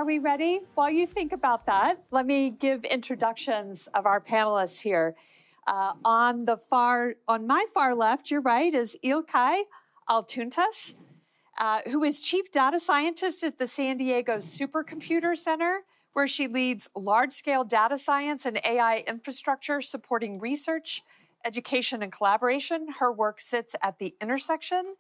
we ready? While you think about that, let me give introductions of our panelists here. On my far left, your right, is Ilkay Altuntaş, who is Chief Data Scientist at the San Diego Supercomputer Center, where she leads large-scale data science and AI infrastructure supporting research, education, and collaboration. Her work sits at the intersection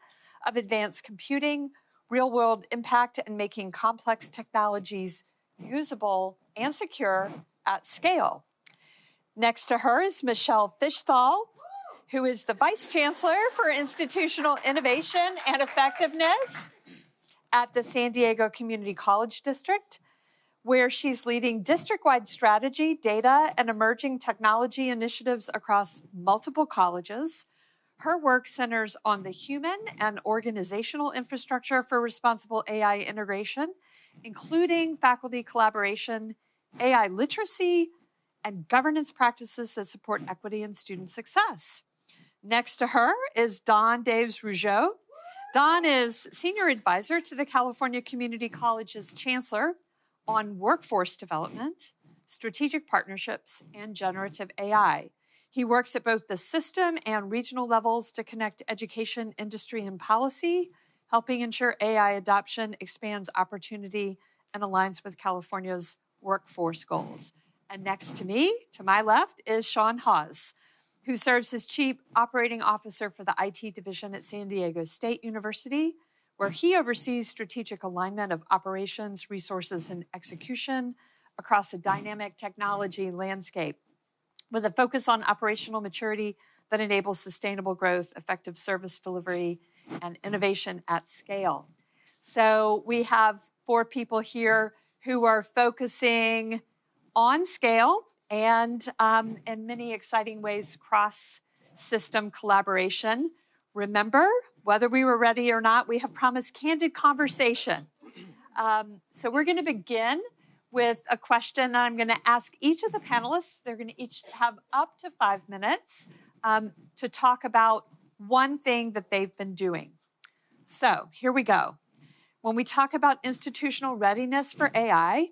of advanced computing, real-world impact, and making complex technologies usable and secure at scale. Next to her is Michelle Fishthal, who is the Vice Chancellor for Institutional Innovation and Effectiveness at the San Diego Community College District, where she's leading district-wide strategy, data, and emerging technology initiatives across multiple colleges. Her work centers on the human and organizational infrastructure for responsible AI integration, including faculty collaboration, AI literacy, and governance practices that support equity and student success. Next to her is Dawn Daves-Rougeau. Dawn is Senior Advisor to the California Community College's Chancellor on workforce development, strategic partnerships, and generative AI. He works at both the system and regional levels to connect education, industry, and policy, helping ensure AI adoption expands opportunity and aligns with California's workforce goals. And next to me, to my left, is Sean Hawes, who serves as Chief Operating Officer for the IT Division at San Diego State University, where he oversees strategic alignment of operations, resources, and execution across a dynamic technology landscape, with a focus on operational maturity that enables sustainable growth, effective service delivery, and innovation at scale. So we have 4 people here who are focusing on scale and in many exciting ways, cross-system collaboration. Remember, whether we were ready or not, we have promised candid conversation. So we're going to begin with a question. I'm going to ask each of the panelists, they're going to each have up to 5 minutes to talk about one thing that they've been doing. So here we go. When we talk about institutional readiness for AI,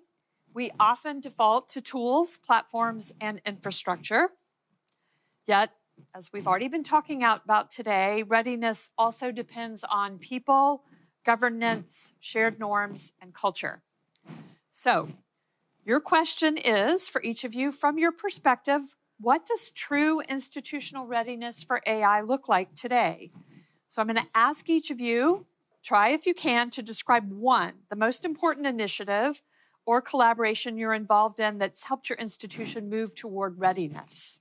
we often default to tools, platforms, and infrastructure. Yet, as we've already been talking about today, readiness also depends on people, governance, shared norms, and culture. So, your question is, for each of you, from your perspective, what does true institutional readiness for AI look like today? So I'm going to ask each of you, try if you can, to describe one, the most important initiative or collaboration you're involved in that's helped your institution move toward readiness,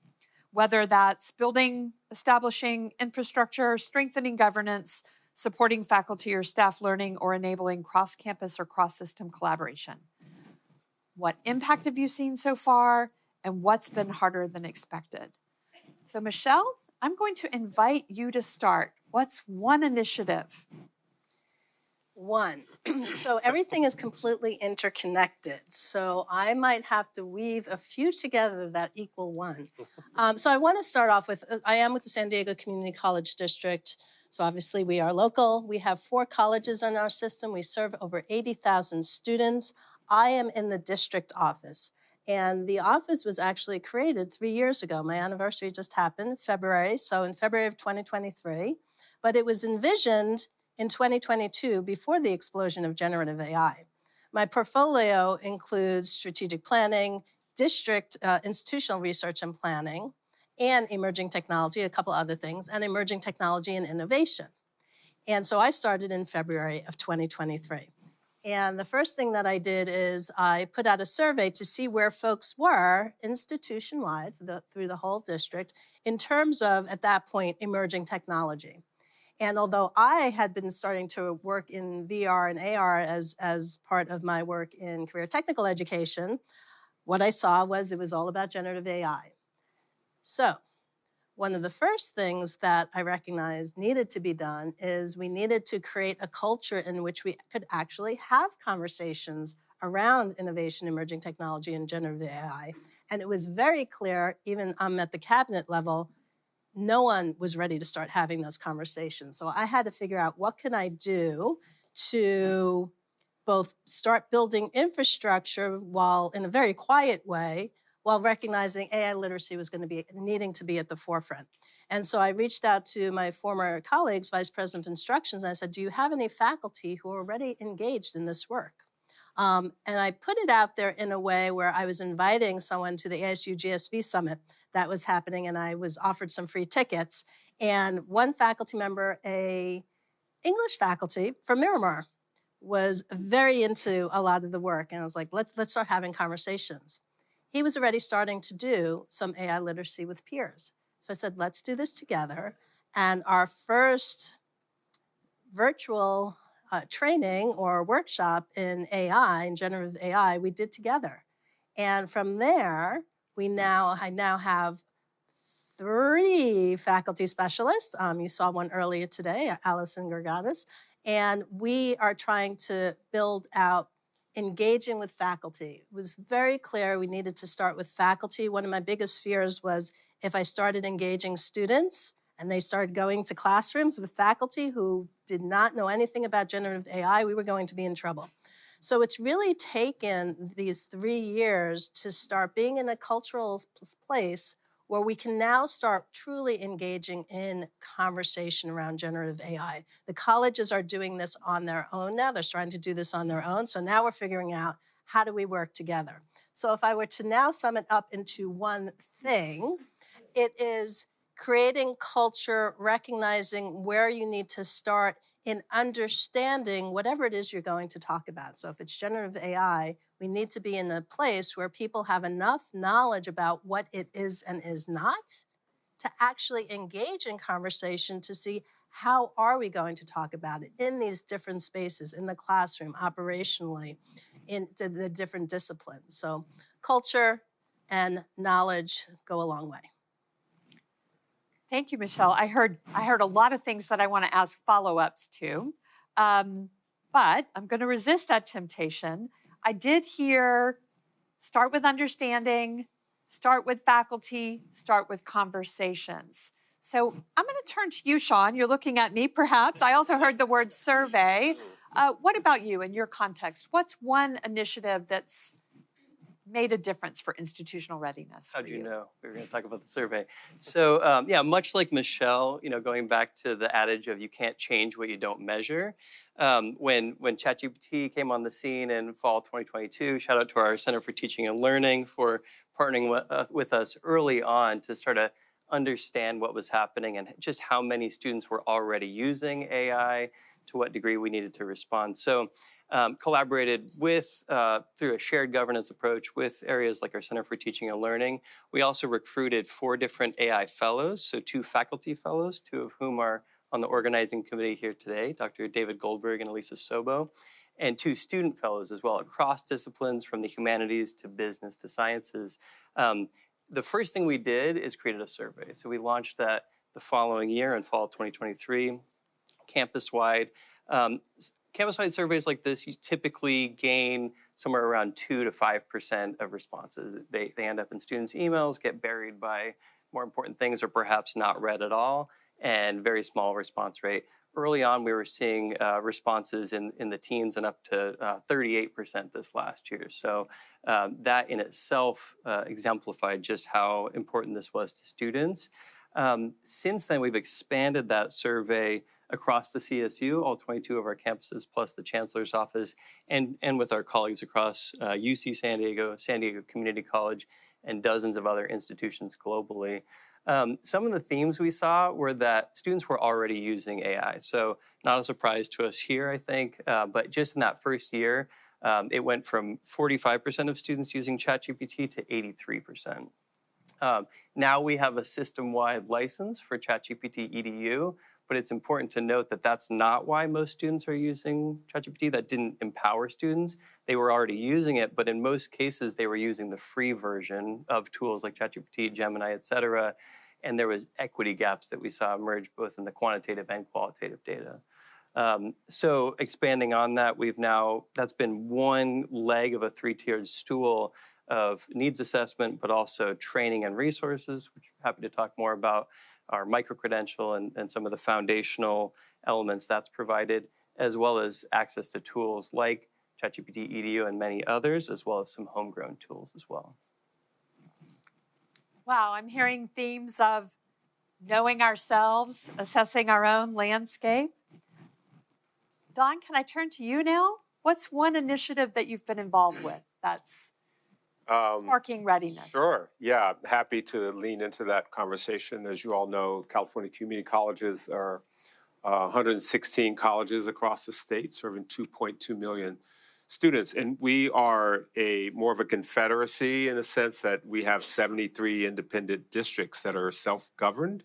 whether that's building, establishing infrastructure, strengthening governance, supporting faculty or staff learning, or enabling cross-campus or cross-system collaboration. What impact have you seen so far, and what's been harder than expected? So Michelle, I'm going to invite you to start. What's one initiative? One. So everything is completely interconnected. So I might have to weave a few together that equal one. So I want to start off with, I am with the San Diego Community College District. So obviously we are local. We have 4 colleges in our system. We serve over 80,000 students. I am in the district office. And the office was actually created 3 years ago. My anniversary just happened, February. So in February of 2023. But it was envisioned in 2022 before the explosion of generative AI. My portfolio includes strategic planning, district institutional research and planning, and emerging technology, a couple other things, and emerging technology and innovation. And so I started in February of 2023. And the first thing that I did is I put out a survey to see where folks were institution-wide through the whole district in terms of, at that point, emerging technology. And although I had been starting to work in VR and AR as part of my work in career technical education, what I saw was it was all about generative AI. So one of the first things that I recognized needed to be done is we needed to create a culture in which we could actually have conversations around innovation, emerging technology, and generative AI. And it was very clear, even at the cabinet level, no one was ready to start having those conversations. So I had to figure out what can I do to both start building infrastructure while in a very quiet way, while recognizing AI literacy was going to be needing to be at the forefront. And so I reached out to my former colleagues, Vice President of Instructions, and I said, do you have any faculty who are already engaged in this work? And I put it out there in a way where I was inviting someone to the ASU GSV Summit that was happening, and I was offered some free tickets. And one faculty member, a English faculty from Miramar, was very into a lot of the work. And I was like, let's start having conversations. He was already starting to do some AI literacy with peers. So I said, let's do this together. And our first virtual training or workshop in AI, in generative AI, we did together. And from there, I now have 3 faculty specialists. You saw one earlier today, Alison Gerganis. And we are trying to build out engaging with faculty. It was very clear we needed to start with faculty. One of my biggest fears was if I started engaging students and they started going to classrooms with faculty who did not know anything about generative AI, we were going to be in trouble. So it's really taken these 3 years to start being in a cultural place where we can now start truly engaging in conversation around generative AI. The colleges are doing this on their own now. They're starting to do this on their own. So now we're figuring out, how do we work together? So if I were to now sum it up into one thing, it is creating culture, recognizing where you need to start in understanding whatever it is you're going to talk about. So if it's generative AI, we need to be in a place where people have enough knowledge about what it is and is not to actually engage in conversation to see how are we going to talk about it in these different spaces, in the classroom, operationally, in the different disciplines. So culture and knowledge go a long way. Thank you, Michelle. I heard a lot of things that I want to ask follow-ups to, but I'm going to resist that temptation. I did hear start with understanding, start with faculty, start with conversations. So I'm going to turn to you, Sean. You're looking at me, perhaps. I also heard the word survey. What about you in your context? What's one initiative that's made a difference for institutional readiness? How'd you know we were going to talk about the survey? So yeah, much like Michelle, going back to the adage of you can't change what you don't measure. When ChatGPT came on the scene in fall 2022, shout out to our Center for Teaching and Learning for partnering with us early on to start to understand what was happening and just how many students were already using AI, to what degree we needed to respond. So collaborated with, through a shared governance approach with areas like our Center for Teaching and Learning. We also recruited 4 different AI fellows, so 2 faculty fellows, 2 of whom are on the organizing committee here today, Dr. David Goldberg and Elisa Sobo, and 2 student fellows as well, across disciplines from the humanities to business to sciences. The first thing we did is created a survey. So we launched that the following year in fall 2023, campus-wide. Campus-wide surveys like this, you typically gain somewhere around 2 to 5% of responses. They end up in students' emails, get buried by more important things, or perhaps not read at all, and very small response rate. Early on, we were seeing responses in the teens and up to 38% this last year. So that in itself exemplified just how important this was to students. Since then, we've expanded that survey across the CSU, all 22 of our campuses, plus the Chancellor's Office, and with our colleagues across UC San Diego Community College, and dozens of other institutions globally. Some of the themes we saw were that students were already using AI. So not a surprise to us here, I think, but just in that first year, it went from 45% of students using ChatGPT to 83%. Now we have a system-wide license for ChatGPT EDU, but it's important to note that that's not why most students are using ChatGPT. That didn't empower students. They were already using it, but in most cases, they were using the free version of tools like ChatGPT, Gemini, et cetera. And there was equity gaps that we saw emerge both in the quantitative and qualitative data. So expanding on that, that's been one leg of a 3-tiered stool of needs assessment, but also training and resources, which I'm happy to talk more about, our micro-credential and some of the foundational elements that's provided, as well as access to tools like ChatGPT Edu, and many others, as well as some homegrown tools as well. Wow, I'm hearing themes of knowing ourselves, assessing our own landscape. Don, can I turn to you now? What's one initiative that you've been involved with that's sparking readiness? Sure. Yeah, happy to lean into that conversation. As you all know, California community colleges are 116 colleges across the state, serving 2.2 million students. And we are more of a confederacy in the sense that we have 73 independent districts that are self-governed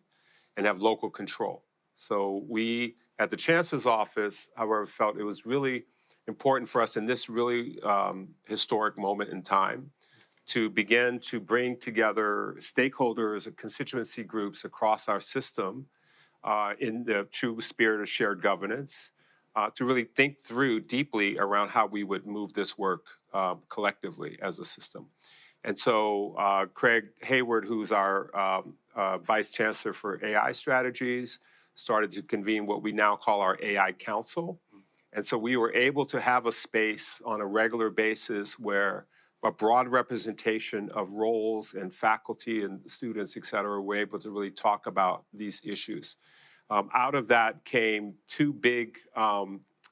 and have local control. So we, at the Chancellor's office, however, felt it was really important for us in this really historic moment in time to begin to bring together stakeholders and constituency groups across our system in the true spirit of shared governance, to really think through deeply around how we would move this work collectively as a system. And so Craig Hayward, who's our Vice Chancellor for AI Strategies, started to convene what we now call our AI Council. And so we were able to have a space on a regular basis where a broad representation of roles and faculty and students, et cetera, were able to really talk about these issues. Out of that came two big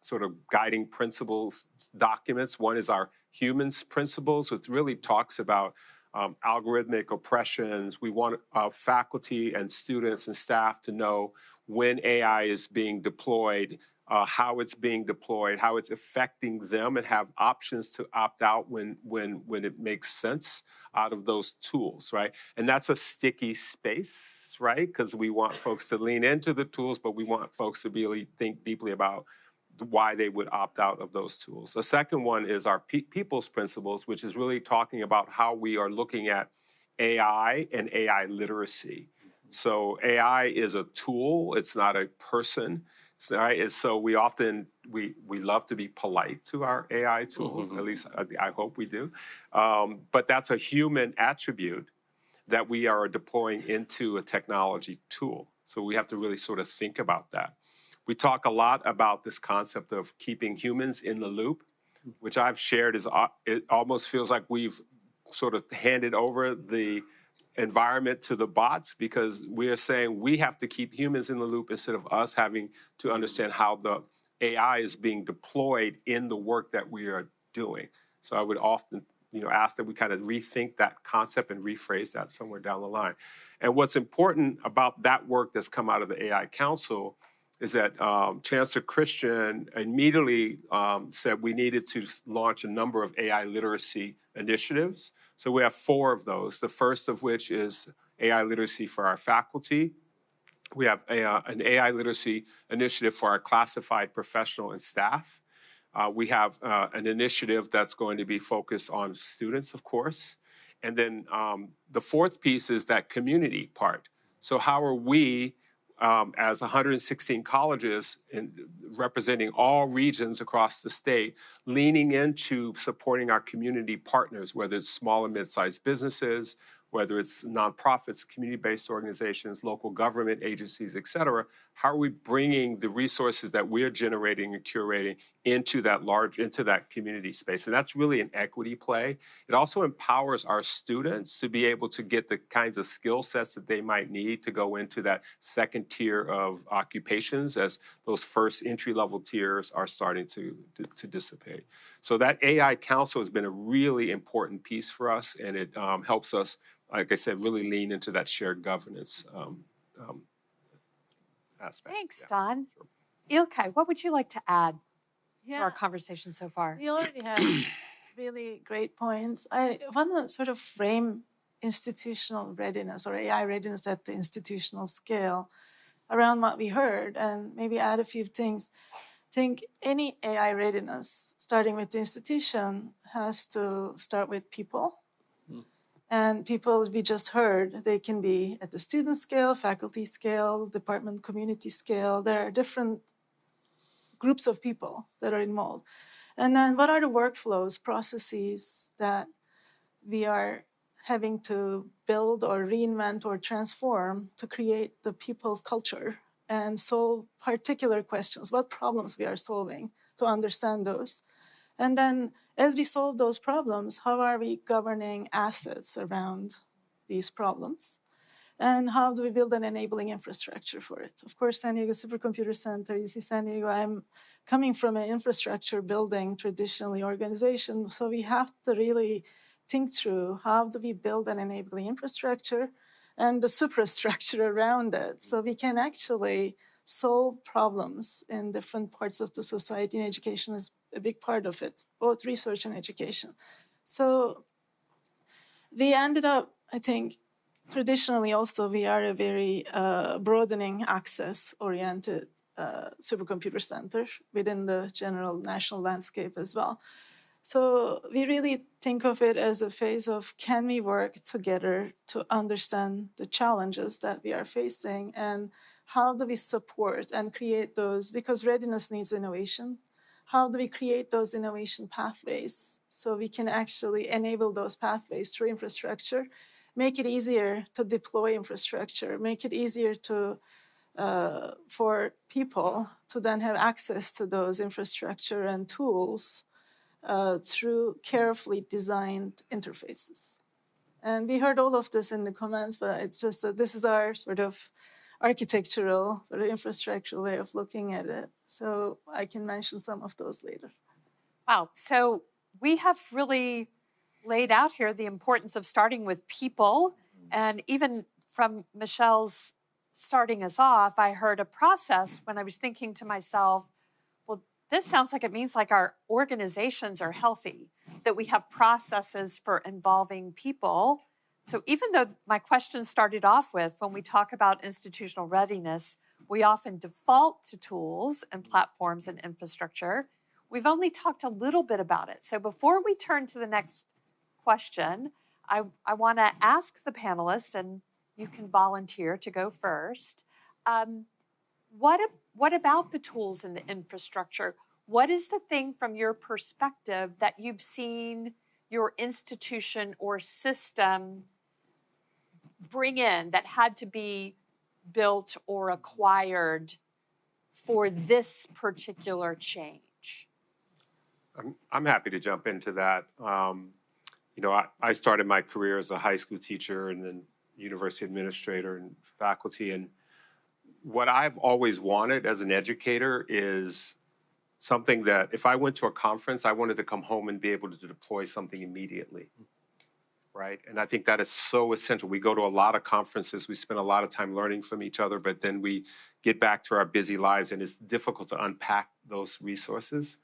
sort of guiding principles documents. One is our humans principles, which really talks about algorithmic oppressions. We want faculty and students and staff to know when AI is being deployed, how it's being deployed, how it's affecting them, and have options to opt out when it makes sense out of those tools, right? And that's a sticky space, right? Because we want folks to lean into the tools, but we want folks to really think deeply about why they would opt out of those tools. The second one is our people's principles, which is really talking about how we are looking at AI and AI literacy. So AI is a tool, it's not a person. Right? So we often, we love to be polite to our AI tools, at least I hope we do. But that's a human attribute that we are deploying into a technology tool. So we have to really sort of think about that. We talk a lot about this concept of keeping humans in the loop, which I've shared is, it almost feels like we've sort of handed over the environment to the bots, because we are saying we have to keep humans in the loop instead of us having to understand how the AI is being deployed in the work that we are doing. So I would often, ask that we kind of rethink that concept and rephrase that somewhere down the line. And what's important about that work that's come out of the AI Council is that Chancellor Christian immediately said we needed to launch a number of AI literacy initiatives. So we have 4 of those, the first of which is AI literacy for our faculty. We have an AI literacy initiative for our classified professional and staff. We have an initiative that's going to be focused on students, of course. And then the fourth piece is that community part. So how are we, as 116 colleges representing all regions across the state, leaning into supporting our community partners, whether it's small and mid-sized businesses, whether it's nonprofits, community-based organizations, local government agencies, et cetera. How are we bringing the resources that we're generating and curating into that community space? And that's really an equity play. It also empowers our students to be able to get the kinds of skill sets that they might need to go into that second tier of occupations as those first entry-level tiers are starting to dissipate. So that AI Council has been a really important piece for us, and it helps us, like I said, really lean into that shared governance aspect. Thanks, Yeah. Don. Ilkay, what would you like to add to Yeah, our conversation so far? we already have really great points. I want to sort of frame institutional readiness or AI readiness at the institutional scale around what we heard and maybe add a few things. I think any AI readiness, starting with the institution, has to start with people. And people we just heard, they can be at the student scale, faculty scale, department community scale. There are different groups of people that are involved. And then what are the workflows, processes that we are having to build or reinvent or transform to create the people's culture and solve particular questions, what problems we are solving to understand those. And then as we solve those problems, how are we governing assets around these problems? And how do we build an enabling infrastructure for it? Of course, San Diego Supercomputer Center, UC San Diego, I'm coming from an infrastructure building traditionally organization, so we have to really think through how do we build an enabling infrastructure and the superstructure around it so we can actually solve problems in different parts of the society, and education is a big part of it, both research and education. So we ended up, I think, traditionally also we are a very broadening access-oriented supercomputer center within the general national landscape as well. So we really think of it as a phase of can we work together to understand the challenges that we are facing and how do we support and create those, because readiness needs innovation. How do we create those innovation pathways so we can actually enable those pathways through infrastructure, make it easier to deploy infrastructure, make it easier to for people to then have access to those infrastructure and tools through carefully designed interfaces. And we heard all of this in the comments, but it's just that this is our sort of architectural, sort of infrastructural way of looking at it. So I can mention some of those later. Wow. So we have really laid out here the importance of starting with people. And even from Michelle's starting us off, I heard a process when I was thinking to myself, well, this sounds like it means like our organizations are healthy, that we have processes for involving people. So even though my question started off with, when we talk about institutional readiness, we often default to tools and platforms and infrastructure. We've only talked a little bit about it. So before we turn to the next question, I want to ask the panelists, and you can volunteer to go first. What about the tools and the infrastructure? What is the thing from your perspective that you've seen your institution or system bring in that had to be built or acquired for this particular change? I'm happy to jump into that. You know, I started my career as a high school teacher and then university administrator and faculty. And what I've always wanted as an educator is something that if I went to a conference, I wanted to come home and be able to deploy something immediately, right? And I think that is so essential. We go to a lot of conferences, we spend a lot of time learning from each other, but then we get back to our busy lives and it's difficult to unpack those resources.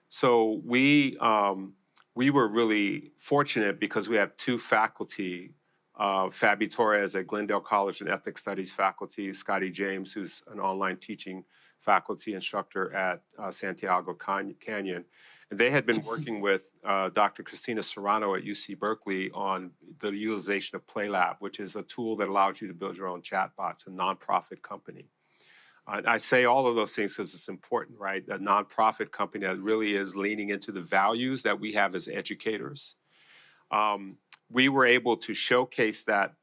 So we were really fortunate because we have two faculty, Fabi Torres at Glendale College and Ethnic Studies faculty, Scotty James, who's an online teaching faculty instructor at Santiago Canyon. And they had been working with Dr. Christina Serrano at UC Berkeley on the utilization of PlayLab, which is a tool that allows you to build your own chatbots, a nonprofit company. I say all of those things because it's important, right? A nonprofit company that really is leaning into the values that we have as educators. We were able to showcase that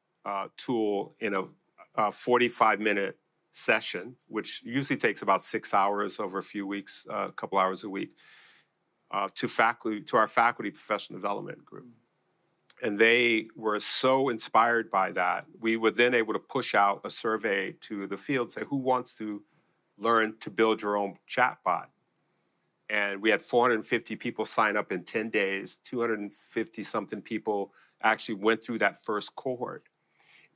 tool in a 45-minute session, which usually takes about 6 hours over a few weeks, a couple hours a week, to our faculty professional development group. And they were so inspired by that. We were then able to push out a survey to the field, say, who wants to learn to build your own chatbot? And we had 450 people sign up in 10 days. 250-something people actually went through that first cohort.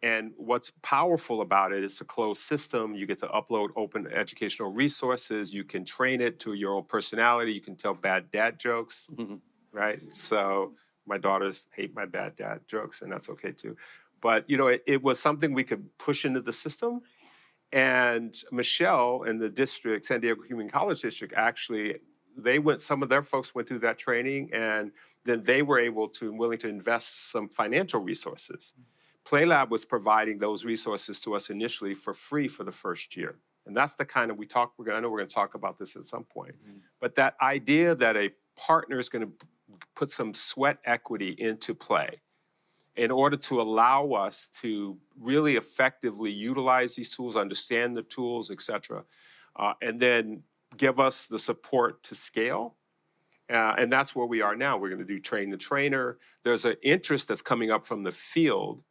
And what's powerful about it, it's a closed system. You get to upload open educational resources. You can train it to your own personality. You can tell bad dad jokes, right? So my daughters hate my bad dad jokes, and that's okay too. But, you know, it was something we could push into the system. And Michelle in the district, San Diego Community College District, actually, some of their folks went through that training, and then they were willing to invest some financial resources. PlayLab was providing those resources to us initially for free for the first year. And that's the kind of, I know we're going to talk about this at some point. But that idea that a partner is going to put some sweat equity into play in order to allow us to really effectively utilize these tools, understand the tools, et cetera, and then give us the support to scale And that's where we are now. We're going to do train the trainer. There's an interest that's coming up from the field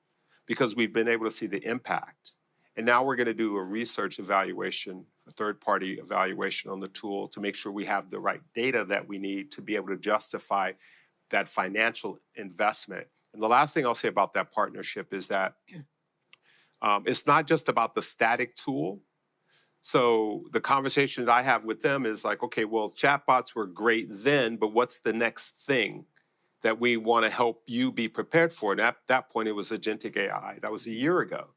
because we've been able to see the impact. And now we're going to do a research evaluation, a third-party evaluation on the tool to make sure we have the right data that we need to be able to justify that financial investment. And the last thing I'll say about that partnership is that it's not just about the static tool. So the conversations I have with them is like, okay, well, chatbots were great then, but what's the next thing that we want to help you be prepared for? And at that point, it was agentic AI. That was a year ago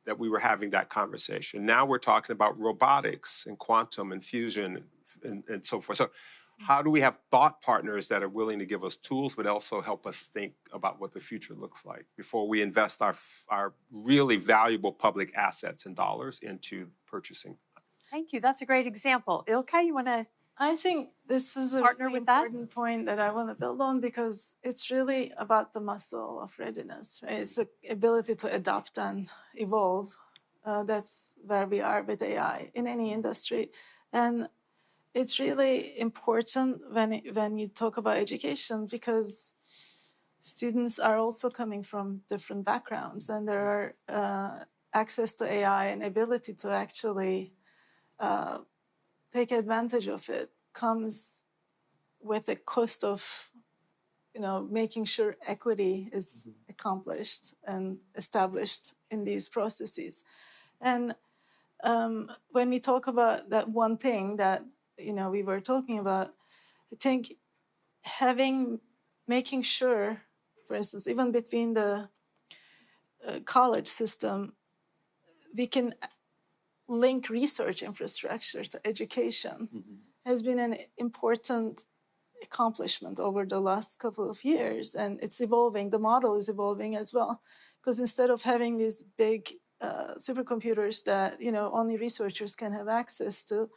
that we were having that conversation. Now we're talking about robotics and quantum and fusion and so forth. So how do we have thought partners that are willing to give us tools, but also help us think about what the future looks like before we invest our really valuable public assets and dollars into purchasing? Thank you. That's a great example. Ilka, you want to? I think this is a Partner really with that? important point that I want to build on because it's really about the muscle of readiness, right? It's the ability to adapt and evolve. That's where we are with AI in any industry. And it's really important when you talk about education because students are also coming from different backgrounds and there are access to AI and ability to actually take advantage of it comes with the cost of, making sure equity is accomplished and established in these processes. And when we talk about that one thing that, we were talking about, I think making sure, for instance, even between the college system, we can link research infrastructure to education has been an important accomplishment over the last couple of years. And it's evolving. The model is evolving as well. Because instead of having these big supercomputers that, only researchers can have access to,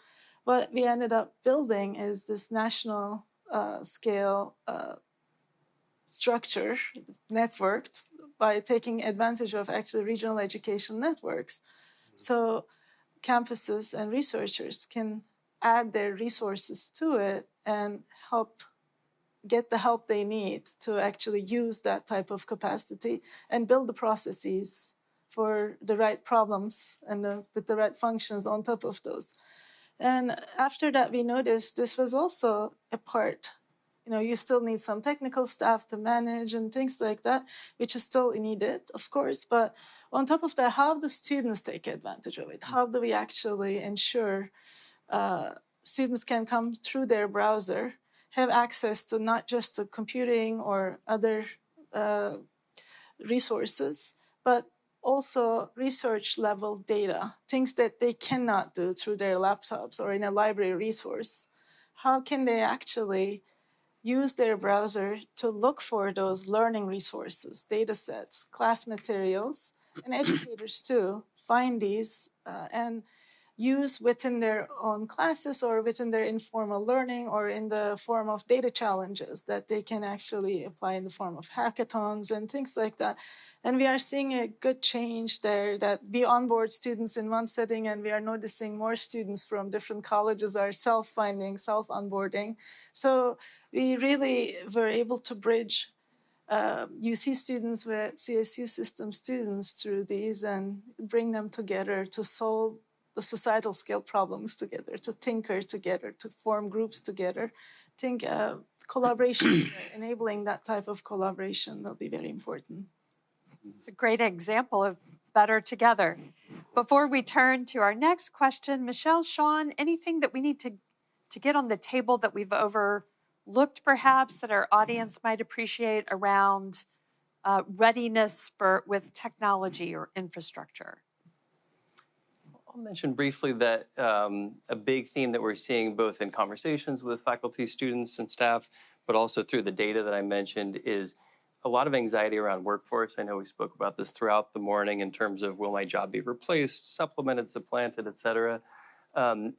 what we ended up building is this national scale structure, networked, by taking advantage of actually regional education networks. So campuses and researchers can add their resources to it and get the help they need to actually use that type of capacity and build the processes for the right problems and with the right functions on top of those. And after that, we noticed this was also a part. You still need some technical staff to manage and things like that, which is still needed, of course. But on top of that, how do students take advantage of it? How do we actually ensure students can come through their browser, have access to not just the computing or other resources, but also research level data, things that they cannot do through their laptops or in a library resource. How can they actually use their browser to look for those learning resources, data sets, class materials, and educators too, find these and use within their own classes or within their informal learning or in the form of data challenges that they can actually apply in the form of hackathons and things like that. And we are seeing a good change there that we onboard students in one setting and we are noticing more students from different colleges are self-finding, self-onboarding. So we really were able to bridge UC students with CSU system students through these and bring them together to solve the societal scale problems together, to tinker together, to form groups together. I think collaboration, enabling that type of collaboration will be very important. It's a great example of better together. Before we turn to our next question, Michelle, Sean, anything that we need to get on the table that we've overlooked perhaps that our audience might appreciate around readiness with technology or infrastructure? I'll mention briefly that a big theme that we're seeing both in conversations with faculty, students, and staff, but also through the data that I mentioned is a lot of anxiety around workforce. I know we spoke about this throughout the morning in terms of will my job be replaced, supplemented, supplanted, et cetera.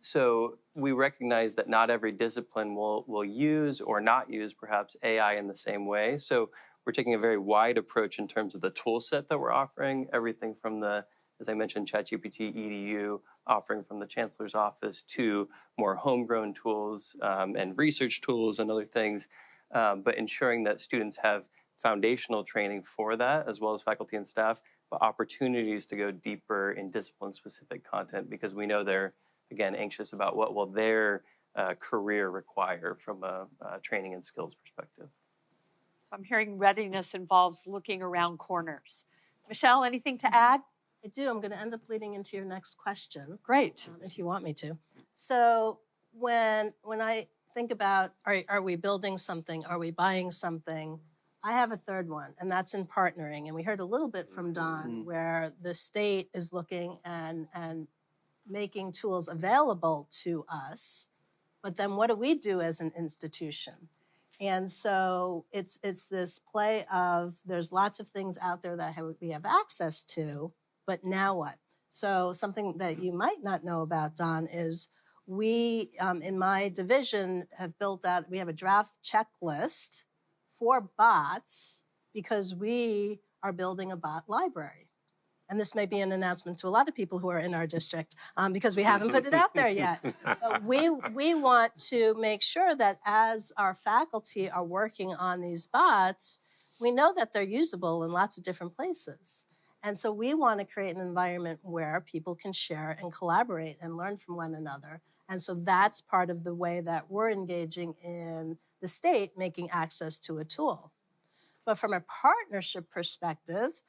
So we recognize that not every discipline will use or not use perhaps AI in the same way. So we're taking a very wide approach in terms of the tool set that we're offering, everything from the as I mentioned, ChatGPT EDU offering from the Chancellor's office to more homegrown tools and research tools and other things, but ensuring that students have foundational training for that, as well as faculty and staff, but opportunities to go deeper in discipline-specific content, because we know they're, again, anxious about what will their career require from a training and skills perspective. So I'm hearing readiness involves looking around corners. Michelle, anything to add? I do. I'm going to end up leading into your next question. Great. If you want me to. So when I think about, are we building something? Are we buying something? I have a third one, and that's in partnering. And we heard a little bit from Don where the state is looking and making tools available to us. But then what do we do as an institution? And so it's this play of there's lots of things out there that we have access to, but now what? So something that you might not know about, Don, is we, in my division, have built out, we have a draft checklist for bots because we are building a bot library. And this may be an announcement to a lot of people who are in our district because we haven't put it out there yet. But we want to make sure that as our faculty are working on these bots, we know that they're usable in lots of different places. And so we want to create an environment where people can share and collaborate and learn from one another. And so that's part of the way that we're engaging in the state making access to a tool. But from a partnership perspective,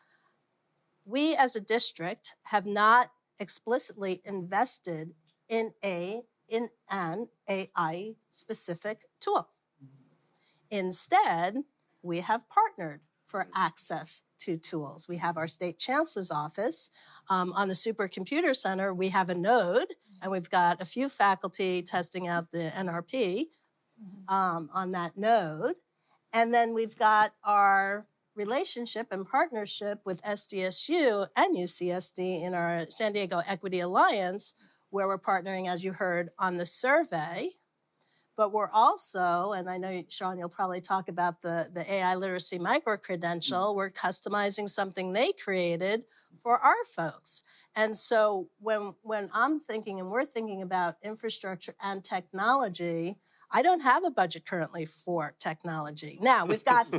we as a district have not explicitly invested in an AI specific tool. Instead, we have partnered for access to tools. We have our state chancellor's office. On the Supercomputer Center, we have a node, and we've got a few faculty testing out the NRP on that node. And then we've got our relationship and partnership with SDSU and UCSD in our San Diego Equity Alliance, where we're partnering, as you heard, on the survey. But we're also, and I know, Sean, you'll probably talk about the AI literacy micro-credential, we're customizing something they created for our folks. And so when I'm thinking and we're thinking about infrastructure and technology, I don't have a budget currently for technology. Now, we've got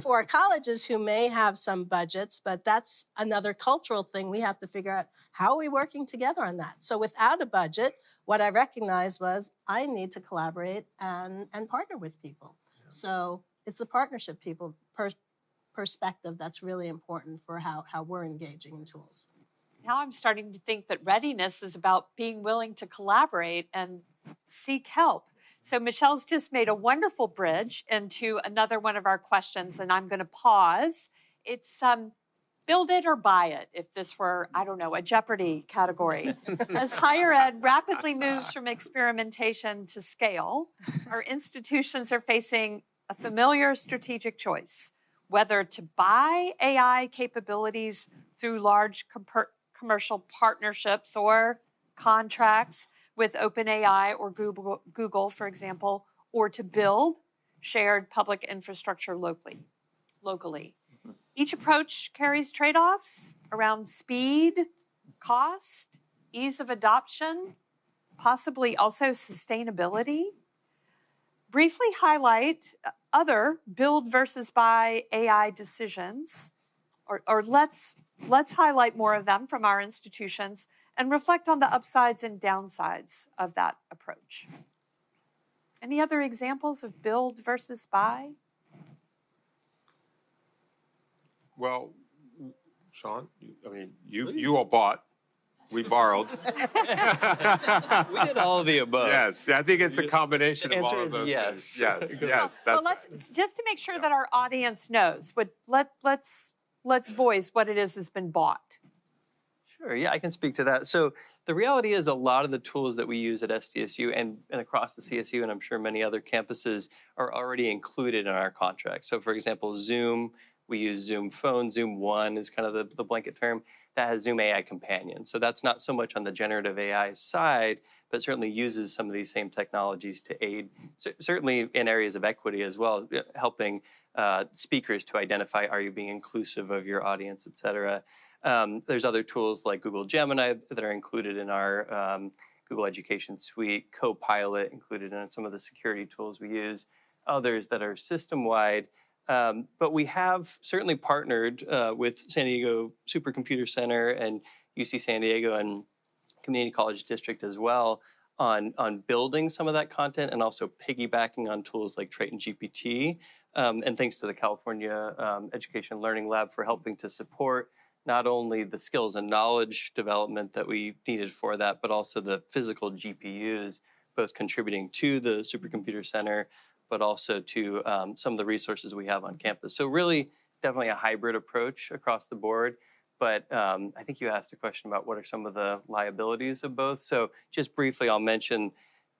4 colleges who may have some budgets, but that's another cultural thing. We have to figure out how are we working together on that. So without a budget, what I recognized was I need to collaborate and partner with people. Yeah. So it's a partnership perspective that's really important for how we're engaging in tools. Now I'm starting to think that readiness is about being willing to collaborate and seek help. So Michelle's just made a wonderful bridge into another one of our questions, and I'm going to pause. It's build it or buy it, if this were, I don't know, a Jeopardy category. As higher ed rapidly moves from experimentation to scale, our institutions are facing a familiar strategic choice, whether to buy AI capabilities through large commercial partnerships or contracts with OpenAI or Google, for example, or to build shared public infrastructure locally. Mm-hmm. Each approach carries trade-offs around speed, cost, ease of adoption, possibly also sustainability. Briefly highlight other build versus buy AI decisions, or let's highlight more of them from our institutions and reflect on the upsides and downsides of that approach. Any other examples of build versus buy? Well, Sean, you all bought, we borrowed. We did all of the above. Yes, I think it's a combination of all of those yes. things. Yes, yes. Well, let's just to make sure that our audience knows, let's voice what it is that's been bought. Sure, yeah, I can speak to that. So the reality is a lot of the tools that we use at SDSU and across the CSU, and I'm sure many other campuses, are already included in our contract. So for example, Zoom, we use Zoom Phone. Zoom One is kind of the blanket term. That has Zoom AI Companion. So that's not so much on the generative AI side, but certainly uses some of these same technologies to aid, certainly in areas of equity as well, helping speakers to identify, are you being inclusive of your audience, et cetera. There's other tools like Google Gemini that are included in our Google Education Suite, Copilot included in some of the security tools we use, others that are system-wide. But we have certainly partnered with San Diego Supercomputer Center and UC San Diego and Community College District as well on building some of that content and also piggybacking on tools like Triton GPT. And thanks to the California Education Learning Lab for helping to support not only the skills and knowledge development that we needed for that, but also the physical GPUs, both contributing to the Supercomputer Center, but also to some of the resources we have on campus. So really, definitely a hybrid approach across the board. But I think you asked a question about what are some of the liabilities of both. So just briefly, I'll mention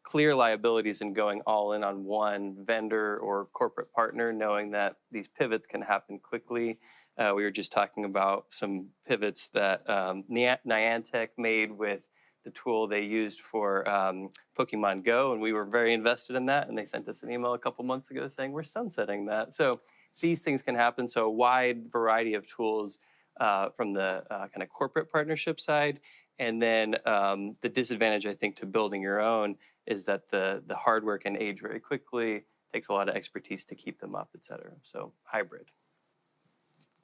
clear liabilities in going all in on one vendor or corporate partner, knowing that these pivots can happen quickly. We were just talking about some pivots that Niantic made with the tool they used for Pokemon Go, and we were very invested in that, and they sent us an email a couple months ago saying we're sunsetting that. So these things can happen. So a wide variety of tools from the kind of corporate partnership side. And then the disadvantage, I think, to building your own is that the hardware can age very quickly, takes a lot of expertise to keep them up, et cetera. So hybrid.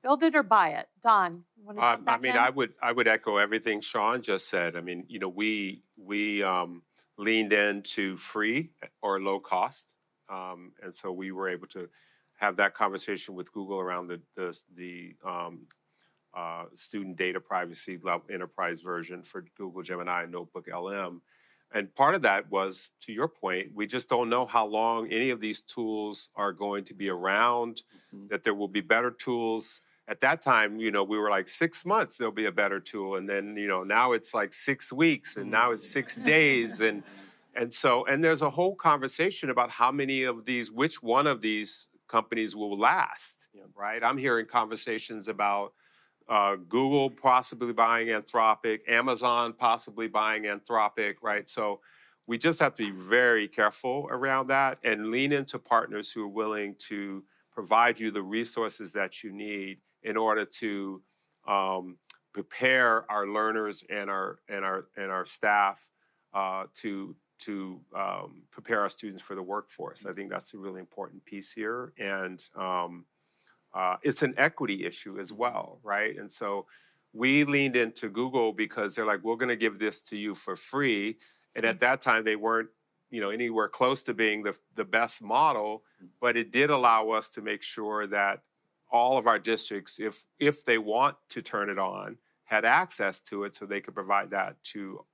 Build it or buy it. Don, you want to jump back in? I would echo everything Sean just said. I mean, we leaned into free or low cost, and so we were able to have that conversation with Google around the student data privacy enterprise version for Google Gemini and Notebook LM. And part of that was, to your point, we just don't know how long any of these tools are going to be around, that there will be better tools. At that time, we were like 6 months, there'll be a better tool. And then, now it's like 6 weeks and now it's 6 days. And there's a whole conversation about which one of these companies will last, right? I'm hearing conversations about Google possibly buying Anthropic, Amazon possibly buying Anthropic, right? So we just have to be very careful around that and lean into partners who are willing to provide you the resources that you need in order to prepare our learners and our staff to prepare our students for the workforce. I think that's a really important piece here. And it's an equity issue as well, right? And so we leaned into Google because they're like, we're going to give this to you for free. And at that time, they weren't, anywhere close to being the best model, but it did allow us to make sure that all of our districts, if they want to turn it on, had access to it so they could provide that to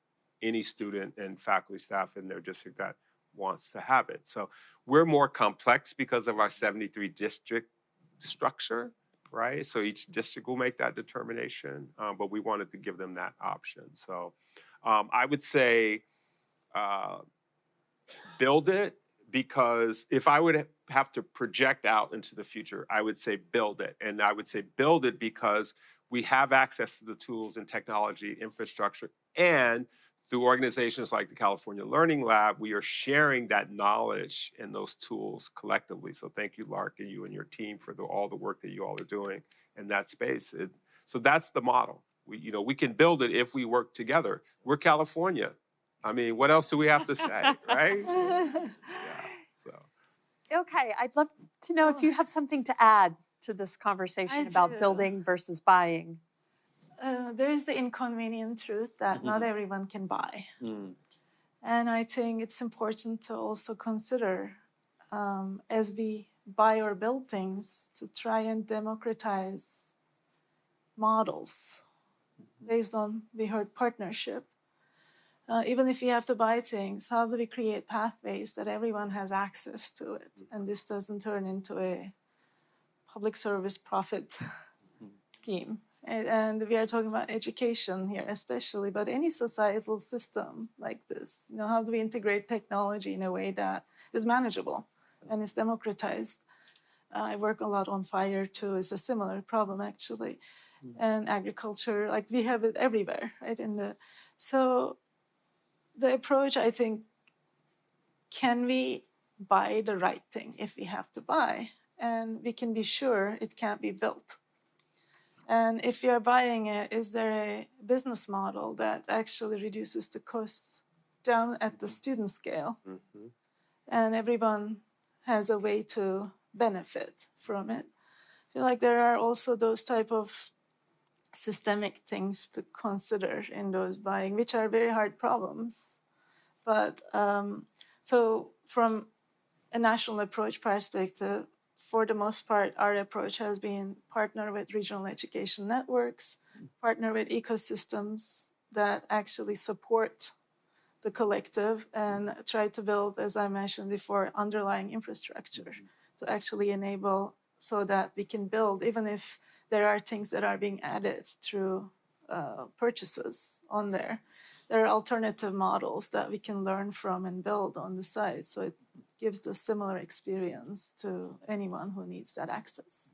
any student and faculty staff in their district that wants to have it. So we're more complex because of our 73 district structure, right? So each district will make that determination, but we wanted to give them that option. So I would say build it, because if I would have to project out into the future, I would say build it. And I would say build it because we have access to the tools and technology infrastructure, and through organizations like the California Learning Lab, we are sharing that knowledge and those tools collectively. So thank you, Lark, and you and your team for all the work that you all are doing in that space. So that's the model. We can build it if we work together. We're California. I mean, what else do we have to say, right? Yeah, so. Okay, I'd love to know if you have something to add to this conversation about building versus buying. There is the inconvenient truth that not everyone can buy. And I think it's important to also consider, as we buy or build things, to try and democratize models based on, we heard, partnership. Even if we have to buy things, how do we create pathways that everyone has access to it? And this doesn't turn into a public service profit scheme. And we are talking about education here especially, but any societal system like this, how do we integrate technology in a way that is manageable and is democratized? I work a lot on fire too. It's a similar problem actually. And agriculture, like we have it everywhere, right? So the approach, I think, can we buy the right thing if we have to buy? And we can be sure it can't be built. And if you're buying it, is there a business model that actually reduces the costs down at the student scale? Mhm. And everyone has a way to benefit from it. I feel like there are also those type of systemic things to consider in those buying, which are very hard problems. But so from a national approach perspective, for the most part, our approach has been partner with regional education networks, partner with ecosystems that actually support the collective, and try to build, as I mentioned before, underlying infrastructure to actually enable so that we can build, even if there are things that are being added through purchases on there. There are alternative models that we can learn from and build on the side. So it gives the similar experience to anyone who needs that access.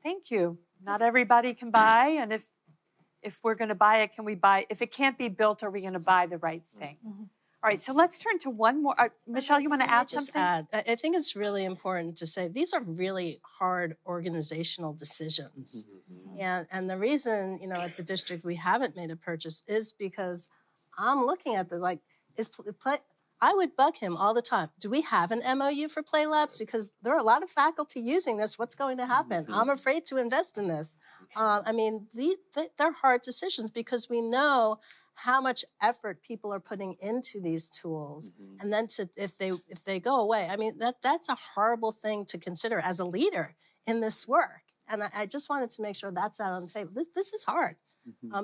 Thank you. Not everybody can buy, and if we're going to buy it, can we buy? If it can't be built, are we going to buy the right thing? All right, so let's turn to one more. Michelle, you want to Can I add just something? add, I think it's really important to say these are really hard organizational decisions. And the reason, at the district we haven't made a purchase is because I'm looking at I would bug him all the time. Do we have an MOU for Play Labs? Because there are a lot of faculty using this. What's going to happen? I'm afraid to invest in this. They're hard decisions because we know how much effort people are putting into these tools, and then if they go away, that's a horrible thing to consider as a leader in this work. And I just wanted to make sure that's out on the table. This is hard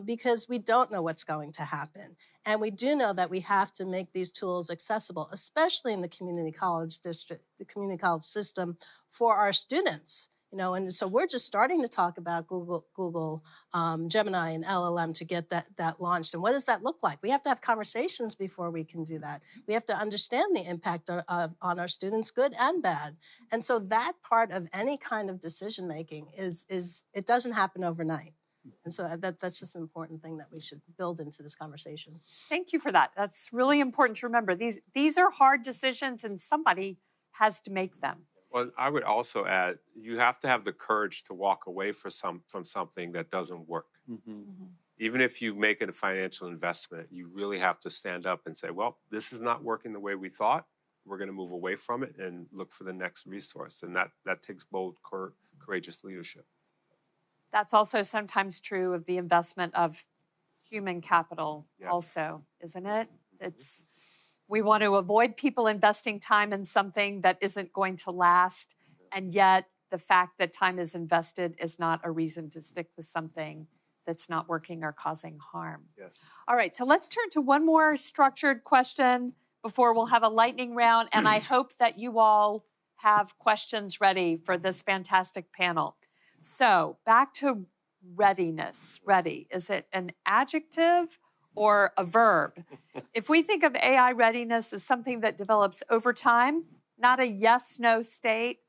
because we don't know what's going to happen, and we do know that we have to make these tools accessible, especially in the community college district, the community college system, for our students. And so we're just starting to talk about Google Gemini and LLM to get that launched. And what does that look like? We have to have conversations before we can do that. We have to understand the impact on our students, good and bad. And so that part of any kind of decision making is it doesn't happen overnight. And so that's just an important thing that we should build into this conversation. Thank you for that. That's really important to remember. These are hard decisions, and somebody has to make them. Well, I would also add, you have to have the courage to walk away from something that doesn't work. Even if you make a financial investment, you really have to stand up and say, well, this is not working the way we thought. We're going to move away from it and look for the next resource. And that takes bold, courageous leadership. That's also sometimes true of the investment of human capital also, isn't it? We want to avoid people investing time in something that isn't going to last, and yet the fact that time is invested is not a reason to stick with something that's not working or causing harm. Yes. All right, so let's turn to one more structured question before we'll have a lightning round, and I hope that you all have questions ready for this fantastic panel. So back to readiness. Ready, is it an adjective or a verb? If we think of AI readiness as something that develops over time, not a yes-no state,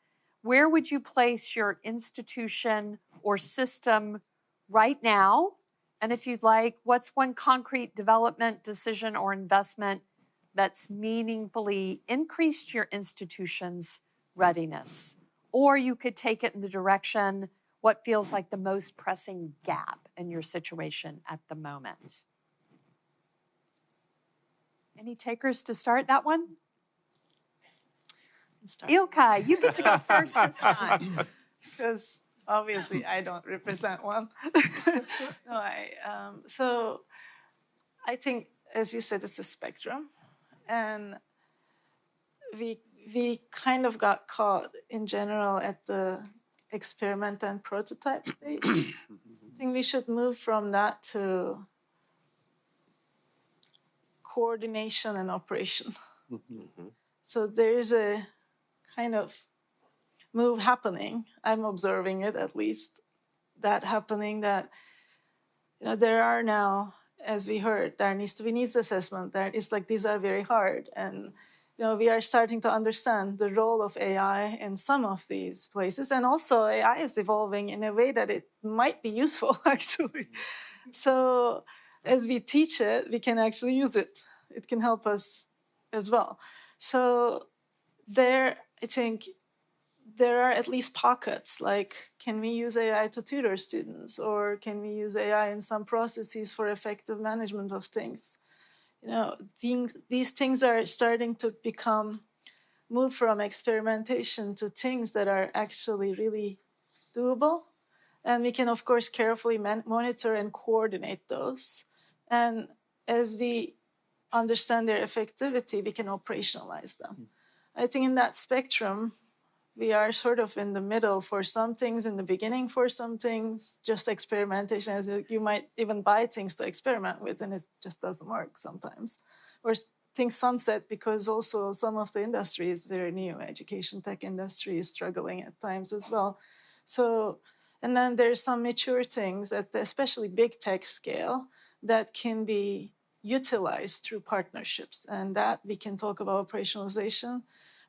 where would you place your institution or system right now? And if you'd like, what's one concrete development, decision, or investment that's meaningfully increased your institution's readiness? Or you could take it in the direction, what feels like the most pressing gap in your situation at the moment? Any takers to start that one? Ilkay, you get to go first this time. Because obviously I don't represent one. So I think, as you said, it's a spectrum. And we kind of got caught in general at the experiment and prototype stage. I think we should move from that to coordination and operation. So there is a kind of move happening. I'm observing it, at least, that happening, that there are now, as we heard, there needs to be needs assessment. It's like these are very hard, and we are starting to understand the role of AI in some of these places, and also AI is evolving in a way that it might be useful, actually. So as we teach it, we can actually use it. It can help us as well. So there, I think there are at least pockets, like can we use AI to tutor students, or can we use AI in some processes for effective management of things? These things are starting to move from experimentation to things that are actually really doable. And we can, of course, carefully monitor and coordinate those. And as we understand their effectivity, we can operationalize them. I think in that spectrum, we are sort of in the middle for some things, in the beginning for some things, just experimentation. As you might even buy things to experiment with, and it just doesn't work sometimes. Or things sunset because also some of the industry is very new. Education tech industry is struggling at times as well. So, and then there's some mature things at the especially big tech scale that can be utilized through partnerships, and that we can talk about operationalization.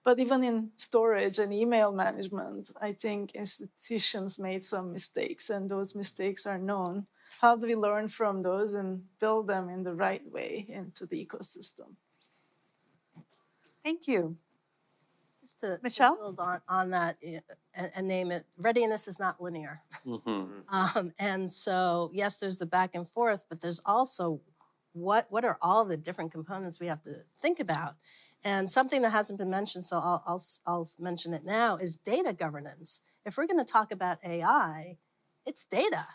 But even in storage and email management, I think institutions made some mistakes, and those mistakes are known. How do we learn from those and build them in the right way into the ecosystem? Thank you. Just to Michelle? build on that and name it, readiness is not linear. And so, yes, there's the back and forth, but there's also what are all the different components we have to think about. And something that hasn't been mentioned, so I'll mention it now, is data governance. If we're going to talk about AI, it's data.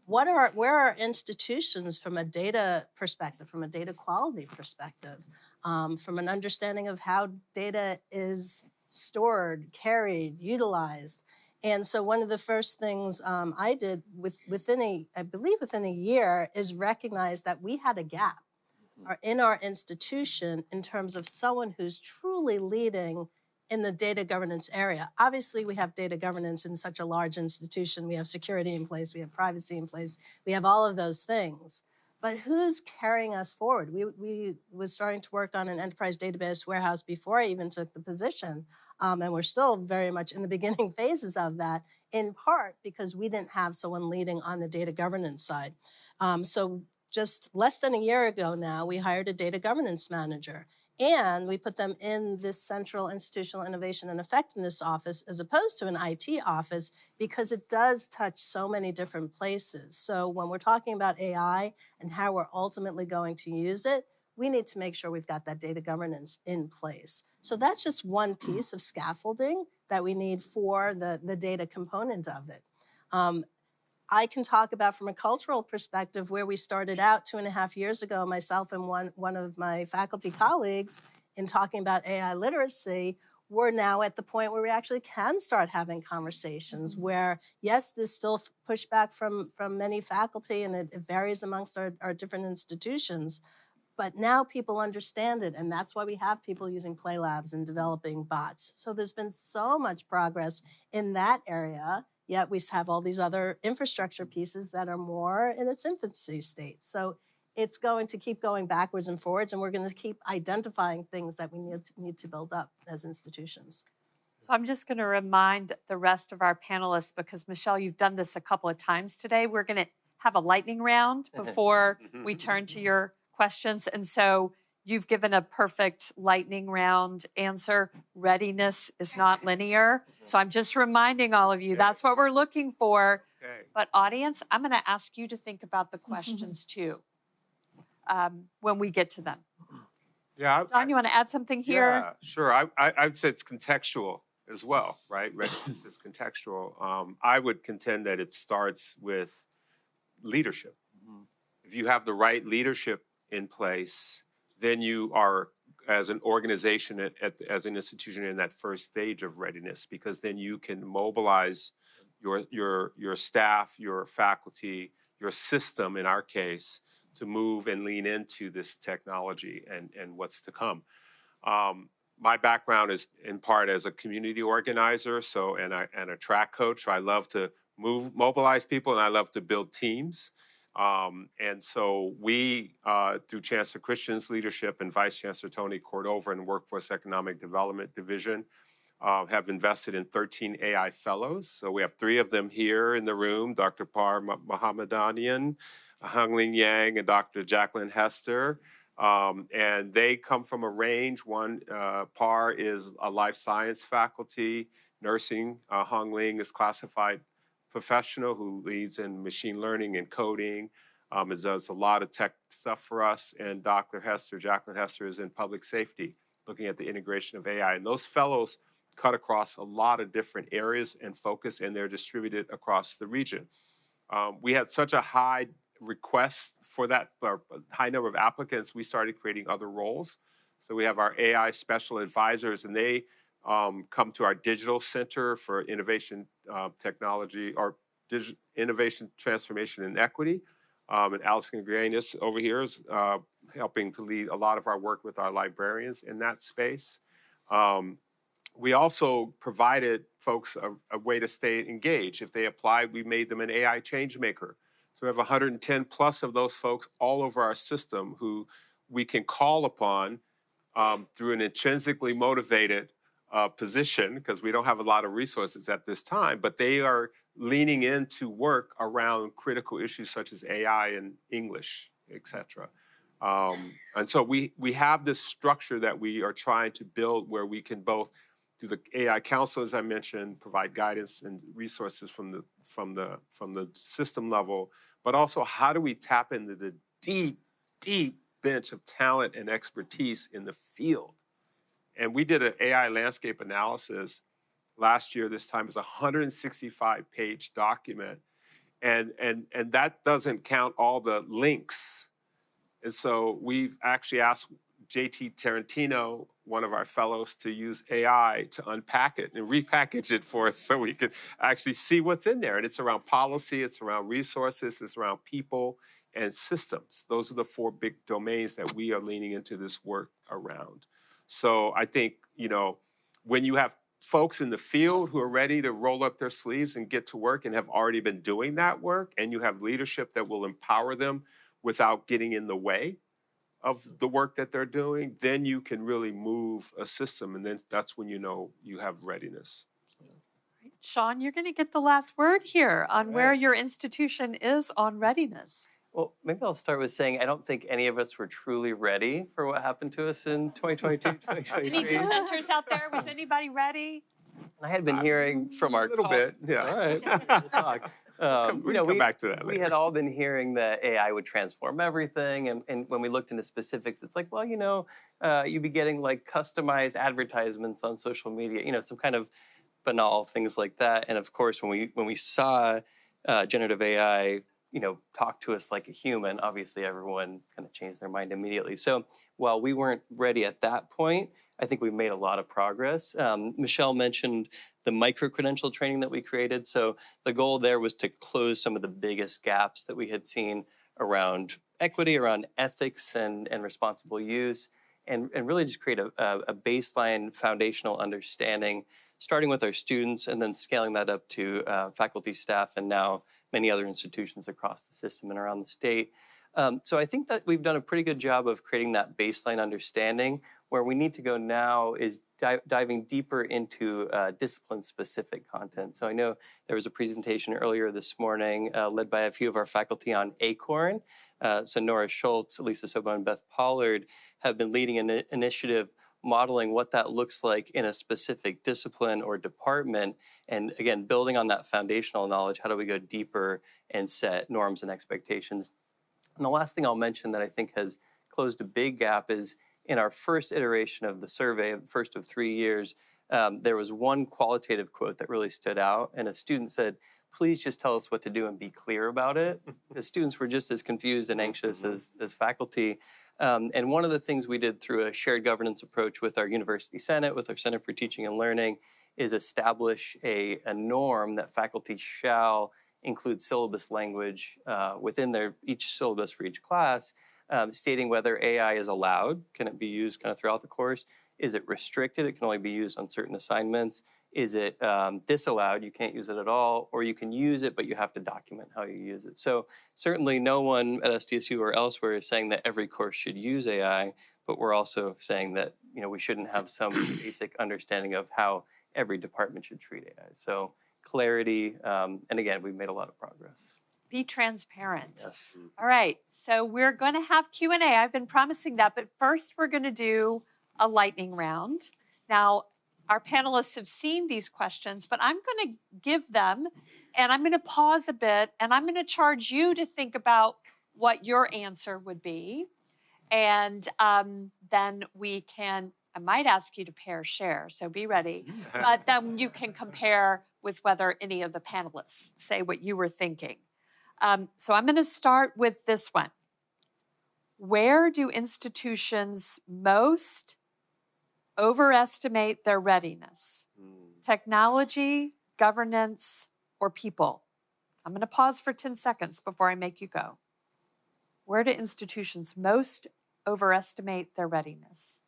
Where are institutions from a data perspective, from a data quality perspective, from an understanding of how data is stored, carried, utilized? And so one of the first things I did within a year is recognize that we had a gap in our institution in terms of someone who's truly leading in the data governance area. Obviously, we have data governance in such a large institution. We have security in place, we have privacy in place, we have all of those things. But who's carrying us forward? We was starting to work on an enterprise database warehouse before I even took the position. And we're still very much in the beginning phases of that, in part because we didn't have someone leading on the data governance side. So just less than a year ago now, we hired a data governance manager. And we put them in this central institutional innovation and effectiveness office as opposed to an IT office because it does touch so many different places. So when we're talking about AI and how we're ultimately going to use it, we need to make sure we've got that data governance in place. So that's just one piece of scaffolding that we need for the data component of it. I can talk about from a cultural perspective where we started out 2.5 years ago, myself and one of my faculty colleagues, in talking about AI literacy. We're now at the point where we actually can start having conversations where, yes, there's still pushback from many faculty, and it varies amongst our different institutions. But now people understand it, and that's why we have people using play labs and developing bots. So there's been so much progress in that area, yet we have all these other infrastructure pieces that are more in its infancy state. So it's going to keep going backwards and forwards, and we're going to keep identifying things that we need to build up as institutions. So I'm just going to remind the rest of our panelists, because Michelle, you've done this a couple of times today. We're going to have a lightning round before we turn to your questions. And so you've given a perfect lightning round answer. Readiness is not linear. So I'm just reminding all of you, that's what we're looking for. Okay. But audience, I'm going to ask you to think about the questions too when we get to them. Yeah, John, you want to add something here? Yeah, sure. I'd say it's contextual as well, right? Readiness is contextual. I would contend that it starts with leadership. If you have the right leadership in place, then you are, as an organization, as an institution, in that first stage of readiness, because then you can mobilize your staff, your faculty, your system, in our case, to move and lean into this technology and what's to come. My background is in part as a community organizer, and a track coach. So I love to mobilize people, and I love to build teams. And so we, through Chancellor Christian's leadership and Vice Chancellor Tony Cordova and Workforce Economic Development Division, have invested in 13 AI fellows. So we have 3 of them here in the room, Dr. Par Mohammedanian, Hung-Ling Yang, and Dr. Jacqueline Hester. And they come from a range. One, Par is a life science faculty. nursing. Hong Ling is classified professional who leads in machine learning and coding. It does a lot of tech stuff for us. And Jacqueline Hester is in public safety, looking at the integration of AI. And those fellows cut across a lot of different areas and focus, and they're distributed across the region. We had such a high request for that, or high number of applicants, we started creating other roles. So we have our AI special advisors, and they come to our digital center for innovation technology, or innovation, transformation, and equity. And Alison Readiness over here is helping to lead a lot of our work with our librarians in that space. We also provided folks a way to stay engaged. If they applied, we made them an AI change maker. So we have 110 plus of those folks all over our system who we can call upon through an intrinsically motivated position, because we don't have a lot of resources at this time, but they are leaning into work around critical issues such as AI and English, et cetera. And so we have this structure that we are trying to build where we can both, through the AI Council, as I mentioned, provide guidance and resources from the system level, but also how do we tap into the deep bench of talent and expertise in the field. And we did an AI landscape analysis last year. This time is a 165-page document, and that doesn't count all the links. And so we've actually asked JT Tarantino, one of our fellows, to use AI to unpack it and repackage it for us so we can actually see what's in there. And it's around policy, it's around resources, it's around people and systems. Those are the 4 big domains that we are leaning into this work around. So I think, when you have folks in the field who are ready to roll up their sleeves and get to work and have already been doing that work, and you have leadership that will empower them without getting in the way of the work that they're doing, then you can really move a system, and then that's when you have readiness. Sean, you're going to get the last word here on where your institution is on readiness. Well, maybe I'll start with saying I don't think any of us were truly ready for what happened to us in 2022, 2023. Any dissenters out there? Was anybody ready? I had been hearing from our A little bit, yeah. All right, we'll talk. We can come back to that We later. had all been hearing that AI would transform everything, and when we looked into specifics, it's like, well, you'd be getting like customized advertisements on social media, some kind of banal things like that. And of course, when we saw generative AI, talk to us like a human, obviously everyone kind of changed their mind immediately. So while we weren't ready at that point, I think we made a lot of progress. Michelle mentioned the micro-credential training that we created. So the goal there was to close some of the biggest gaps that we had seen around equity, around ethics and responsible use, and really just create a baseline foundational understanding, starting with our students and then scaling that up to faculty, staff, and now many other institutions across the system and around the state. So I think that we've done a pretty good job of creating that baseline understanding. Where we need to go now is diving deeper into discipline-specific content. So I know there was a presentation earlier this morning led by a few of our faculty on ACORN. So Nora Schultz, Lisa Sobo, and Beth Pollard have been leading an initiative modeling what that looks like in a specific discipline or department. And again, building on that foundational knowledge, how do we go deeper and set norms and expectations? And the last thing I'll mention that I think has closed a big gap is in our first iteration of the survey, the first of 3 years, there was one qualitative quote that really stood out. And a student said, please just tell us what to do and be clear about it. The students were just as confused and anxious as faculty. And one of the things we did through a shared governance approach with our University Senate, with our Center for Teaching and Learning, is establish a norm that faculty shall include syllabus language within each syllabus for each class, stating whether AI is allowed. Can it be used kind of throughout the course? Is it restricted? It can only be used on certain assignments. Is it disallowed? You can't use it at all, or you can use it, but you have to document how you use it. So certainly no one at SDSU or elsewhere is saying that every course should use AI, but we're also saying that we shouldn't have some basic understanding of how every department should treat AI. So clarity, and again, we've made a lot of progress. Be transparent. Yes. All right, so we're going to have Q&A. I've been promising that, but first we're going to do a lightning round. Now, our panelists have seen these questions, but I'm going to give them, and I'm going to pause a bit, and I'm going to charge you to think about what your answer would be. And then we can, I might ask you to pair share, so be ready. But then you can compare with whether any of the panelists say what you were thinking. So I'm going to start with this one. Where do institutions most overestimate their readiness? Technology, governance, or people? I'm going to pause for 10 seconds before I make you go. Where do institutions most overestimate their readiness?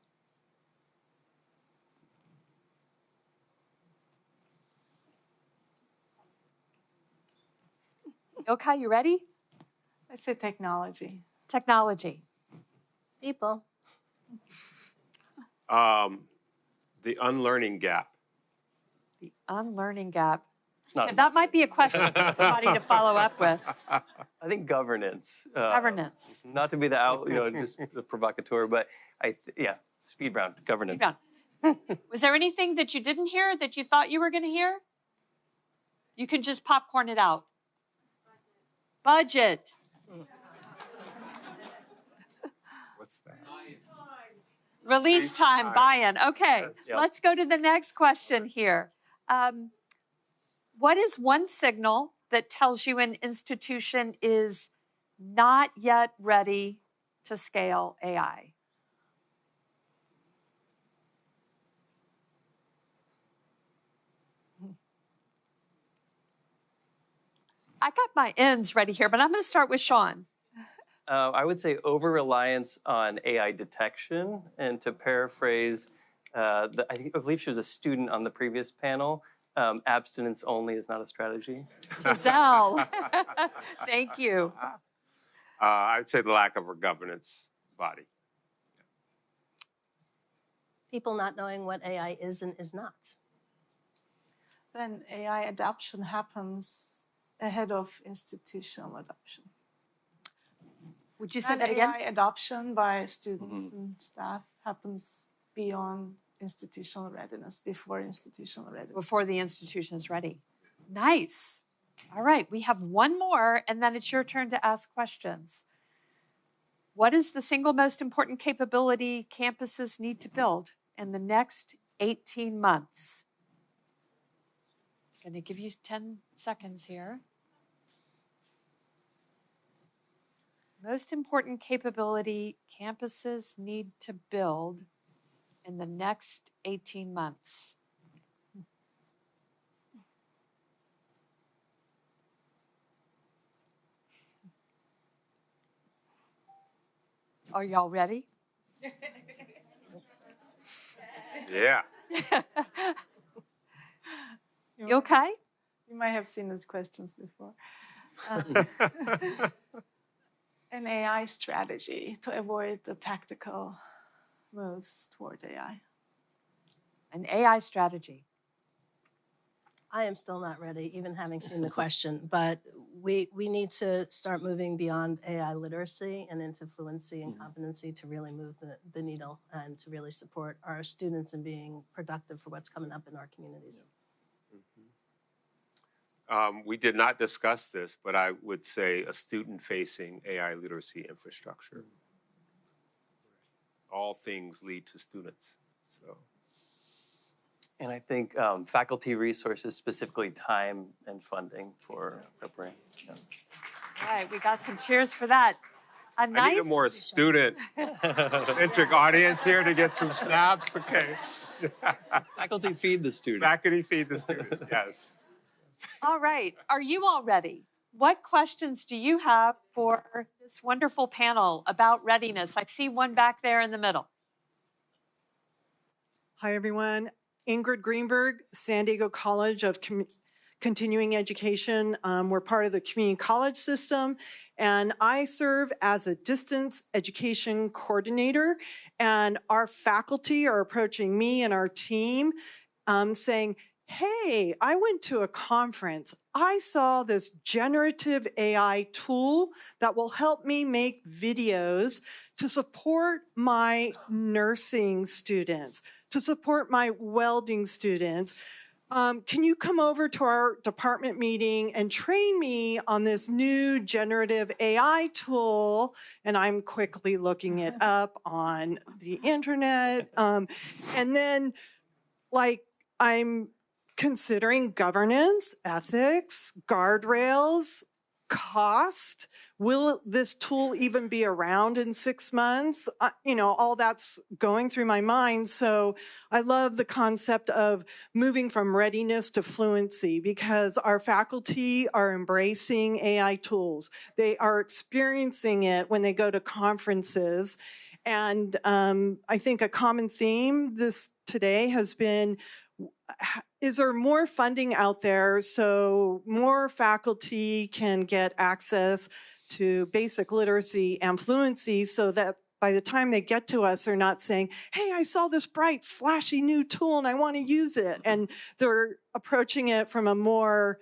Ilka, you ready? I say technology. Technology. People. The unlearning gap. The unlearning gap. It's not. That might be a question for somebody to follow up with. I think governance. Governance. Not to be the out, just the provocateur, but speed round, governance. Was there anything that you didn't hear that you thought you were going to hear? You can just popcorn it out. Budget. What's that? Release time, buy-in. Okay, Yep. Let's go to the next question here. What is one signal that tells you an institution is not yet ready to scale AI? I got my ends ready here, but I'm going to start with Sean. I would say over-reliance on AI detection, and to paraphrase, I believe she was a student on the previous panel, abstinence only is not a strategy. Giselle, thank you. I'd say the lack of a governance body. People not knowing what AI is and is not. Then AI adoption happens ahead of institutional adoption. Would you say And that again? AI adoption by students and staff happens beyond institutional readiness, before institutional readiness. Before the institution is ready. Nice. All right, we have one more, and then it's your turn to ask questions. What is the single most important capability campuses need to build in the next 18 months? I'm going to give you 10 seconds here. Most important capability campuses need to build in the next 18 months. Are y'all ready? Yeah. You okay? You might have seen these questions before. An AI strategy to avoid the tactical moves toward AI. An AI strategy. I am still not ready, even having seen the question, but we need to start moving beyond AI literacy and into fluency and competency to really move the needle and to really support our students in being productive for what's coming up in our communities. We did not discuss this, but I would say a student-facing AI literacy infrastructure. All things lead to students, so. And I think faculty resources, specifically time and funding for preparing. Yeah. All right, we got some cheers for that. I need a more student-centric audience here to get some snaps. Okay. Faculty feed the student. Faculty feed the students, yes. All right, are you all ready? What questions do you have for this wonderful panel about readiness? I see one back there in the middle. Hi, everyone. Ingrid Greenberg, San Diego College of Continuing Education. We're part of the community college system, and I serve as a distance education coordinator, and our faculty are approaching me and our team saying, hey, I went to a conference. I saw this generative AI tool that will help me make videos to support my nursing students, to support my welding students. Can you come over to our department meeting and train me on this new generative AI tool? And I'm quickly looking it up on the internet. And then, like, I'm considering governance, ethics, guardrails, cost. Will this tool even be around in 6 months? All that's going through my mind. So I love the concept of moving from readiness to fluency because our faculty are embracing AI tools. They are experiencing it when they go to conferences. And I think a common theme today has been, is there more funding out there so more faculty can get access to basic literacy and fluency so that by the time they get to us, they're not saying, hey, I saw this bright, flashy new tool and I want to use it. And they're approaching it from a more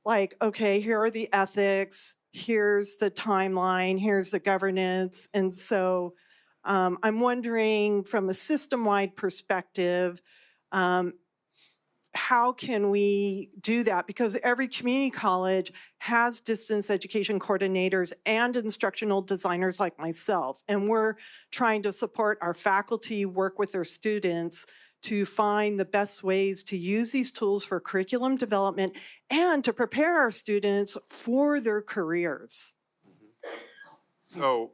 like, okay, here are the ethics, here's the timeline, here's the governance. And so I'm wondering from a system-wide perspective, how can we do that? Because every community college has distance education coordinators and instructional designers like myself. And we're trying to support our faculty, work with their students to find the best ways to use these tools for curriculum development and to prepare our students for their careers. So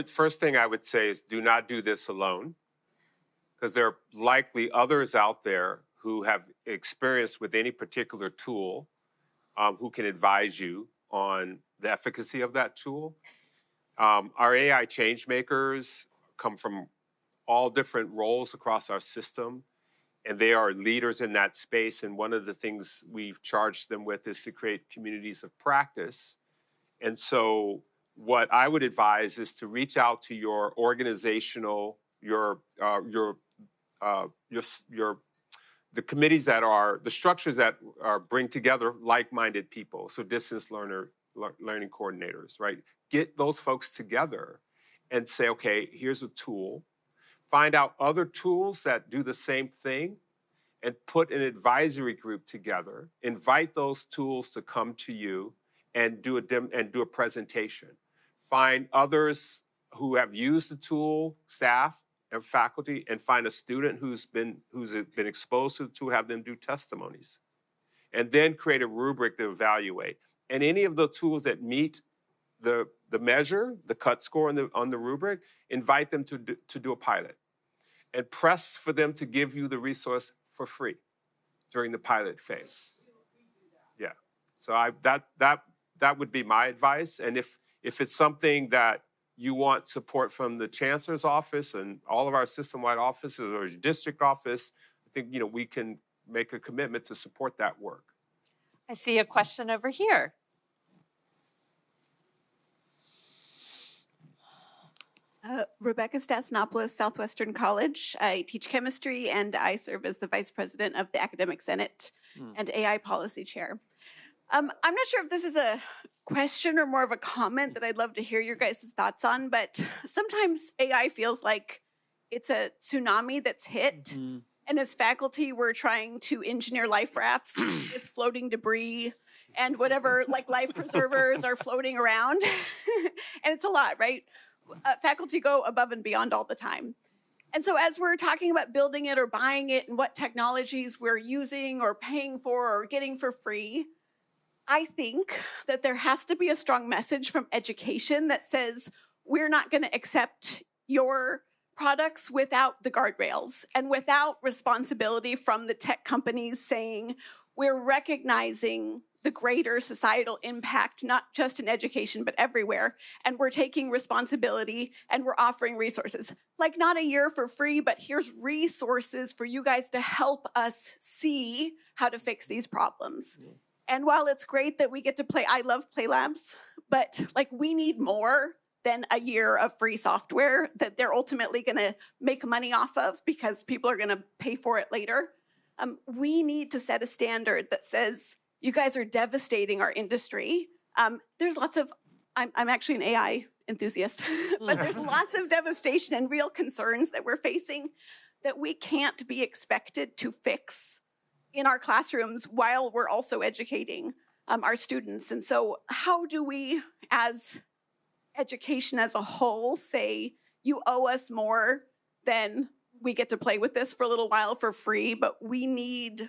first thing I would say is do not do this alone, because there are likely others out there who have experience with any particular tool who can advise you on the efficacy of that tool. Our AI change makers come from all different roles across our system, and they are leaders in that space. And one of the things we've charged them with is to create communities of practice. And so what I would advise is to reach out to your organizational, the committees that are, the structures that bring together like-minded people. So distance learning coordinators, right? Get those folks together and say, okay, here's a tool. Find out other tools that do the same thing and put an advisory group together. Invite those tools to come to you and do a presentation. Find others who have used the tool, staff and faculty, and find a student who's been exposed to the tool, have them do testimonies. And then create a rubric to evaluate. And any of the tools that meet the measure, the cut score on the rubric, invite them to do a pilot. And press for them to give you the resource for free during the pilot phase. Yeah, so that would be my advice. And if it's something that you want support from the chancellor's office and all of our system-wide offices or your district office, I think we can make a commitment to support that work. I see a question over here. Rebecca Stasnopoulos, Southwestern College. I teach chemistry and I serve as the Vice President of the Academic Senate and AI Policy Chair. I'm not sure if this is a question or more of a comment that I'd love to hear your guys' thoughts on, but sometimes AI feels like it's a tsunami that's hit. And as faculty, we're trying to engineer life rafts with floating debris and whatever life preservers are floating around. And it's a lot, right? Faculty go above and beyond all the time. And so as we're talking about building it or buying it and what technologies we're using or paying for or getting for free, I think that there has to be a strong message from education that says we're not going to accept your products without the guardrails and without responsibility from the tech companies saying we're recognizing the greater societal impact, not just in education, but everywhere. And we're taking responsibility and we're offering resources. Like not a year for free, but here's resources for you guys to help us see how to fix these problems. And while it's great that we get to play, I love Play Labs, but we need more than a year of free software that they're ultimately gonna make money off of because people are gonna pay for it later. We need to set a standard that says, you guys are devastating our industry. There's lots of, I'm actually an AI enthusiast, but there's lots of devastation and real concerns that we're facing that we can't be expected to fix in our classrooms while we're also educating our students. And so how do we, as education as a whole, say, you owe us more than we get to play with this for a little while for free, but we need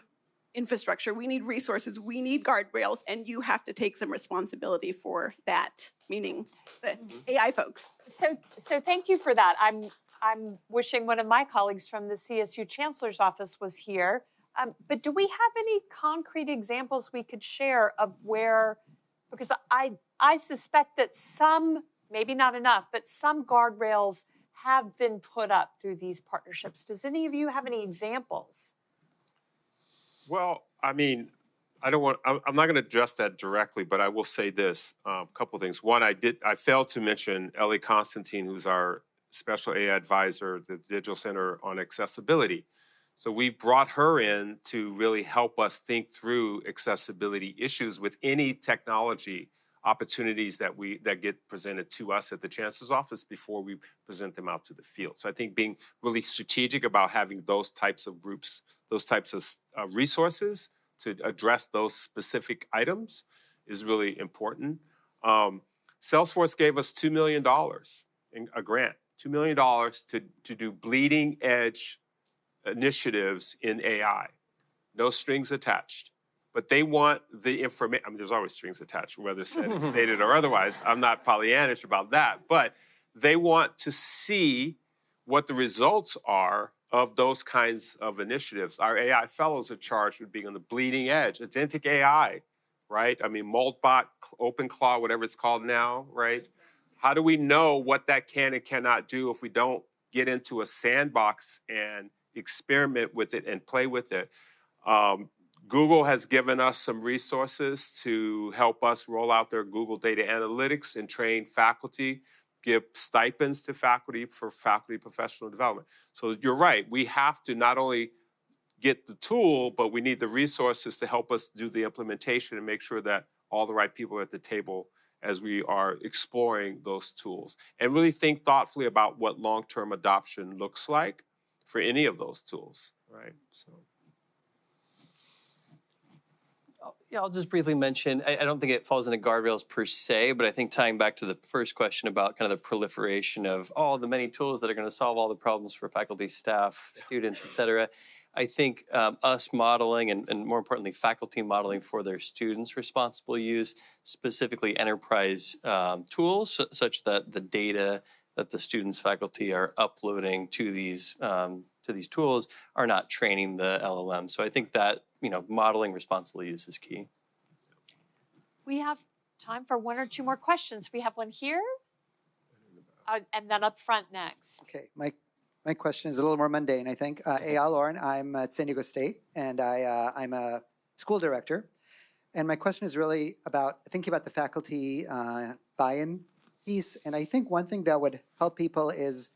infrastructure, we need resources, we need guardrails, and you have to take some responsibility for that, meaning the AI folks. So thank you for that. I'm wishing one of my colleagues from the CSU Chancellor's Office was here. But do we have any concrete examples we could share of where, because I suspect that some, maybe not enough, but some guardrails have been put up through these partnerships. Does any of you have any examples? Well, I mean, I'm not going to address that directly, but I will say this, a couple of things. One, I failed to mention Ellie Constantine, who's our special AI advisor at the Digital Center on Accessibility. So we brought her in to really help us think through accessibility issues with any technology opportunities that get presented to us at the Chancellor's Office before we present them out to the field. So I think being really strategic about having those types of groups, those types of resources to address those specific items is really important. Salesforce gave us $2 million in a grant, $2 million to do bleeding edge initiatives in AI. No strings attached. But they want the information. I mean, there's always strings attached, whether stated or otherwise. I'm not Pollyannish about that. But they want to see what the results are of those kinds of initiatives. Our AI fellows are charged with being on the bleeding edge. Agentic AI, right? I mean, Moldbot, OpenClaw, whatever it's called now, right? How do we know what that can and cannot do if we don't get into a sandbox and experiment with it and play with it? Google has given us some resources to help us roll out their Google data analytics and train faculty, give stipends to faculty for faculty professional development. So you're right, we have to not only get the tool, but we need the resources to help us do the implementation and make sure that all the right people are at the table as we are exploring those tools. And really think thoughtfully about what long-term adoption looks like for any of those tools, right? So. Yeah, I'll just briefly mention, I don't think it falls into guardrails per se, but I think tying back to the first question about kind of the proliferation of all the many tools that are going to solve all the problems for faculty, staff, students, et cetera, I think us modeling and more importantly, faculty modeling for their students' responsible use, specifically enterprise tools, such that the data that the students, faculty are uploading to these tools are not training the LLM. So I think that, modeling responsible use is key. We have time for one or two more questions. We have one here, and then up front next. Okay, my question is a little more mundane, I think. Eyal Lauren, I'm at San Diego State, and I'm a school director. And my question is really about thinking about the faculty buy-in piece. And I think one thing that would help people is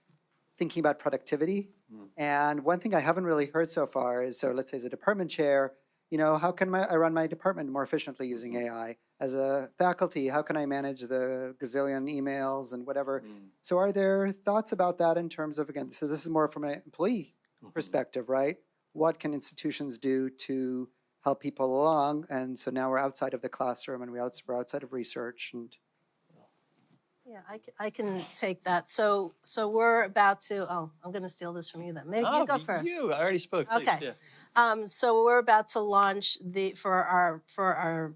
thinking about productivity. And one thing I haven't really heard so far is, so let's say as a department chair, how can I run my department more efficiently using AI? As a faculty, how can I manage the gazillion emails and whatever? So are there thoughts about that in terms of, again, so this is more from an employee perspective, right? What can institutions do to help people along? And so now we're outside of the classroom and we're outside of research. And Yeah, I can take that. So we're about to, I'm going to steal this from you then. Maybe you go first. I already spoke. Please, Okay. yeah. So we're about to launch for our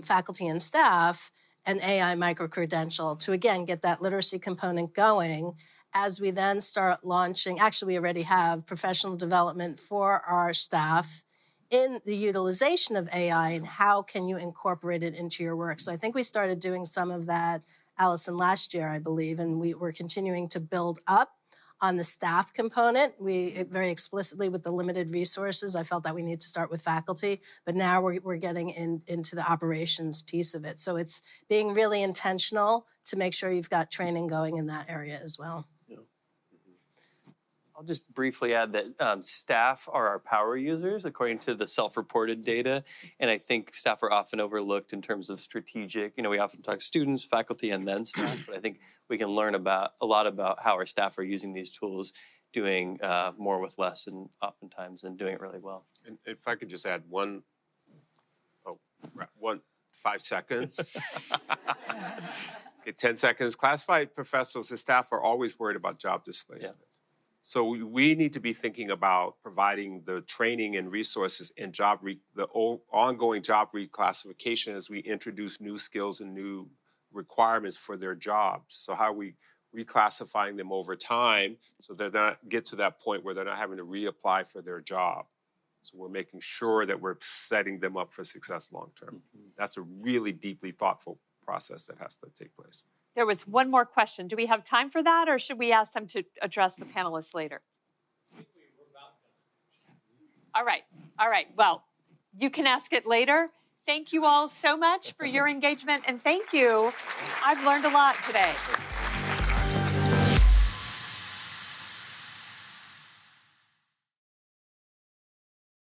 faculty and staff an AI micro-credential to, again, get that literacy component going as we then start launching. Actually, we already have professional development for our staff in the utilization of AI and how can you incorporate it into your work. So I think we started doing some of that, Allison, last year, I believe, and we're continuing to build up on the staff component. We very explicitly, with the limited resources, I felt that we need to start with faculty, but now we're getting into the operations piece of it. So it's being really intentional to make sure you've got training going in that area as well. I'll just briefly add that staff are our power users according to the self-reported data. And I think staff are often overlooked in terms of strategic, we often talk students, faculty, and then staff, but I think we can learn a lot about how our staff are using these tools, doing more with less and oftentimes and doing it really well. And if I could just add 5 seconds. Okay, 10 seconds. Classified professionals and staff are always worried about job displacement. Yeah. So we need to be thinking about providing the training and resources and the ongoing job reclassification as we introduce new skills and new requirements for their jobs. So how are we reclassifying them over time so they're not get to that point where they're not having to reapply for their job. So we're making sure that we're setting them up for success long term. That's a really deeply thoughtful process that has to take place. There was one more question. Do we have time for that, or should we ask them to address the panelists later? All right. Well, you can ask it later. Thank you all so much for your engagement, and thank you. I've learned a lot today.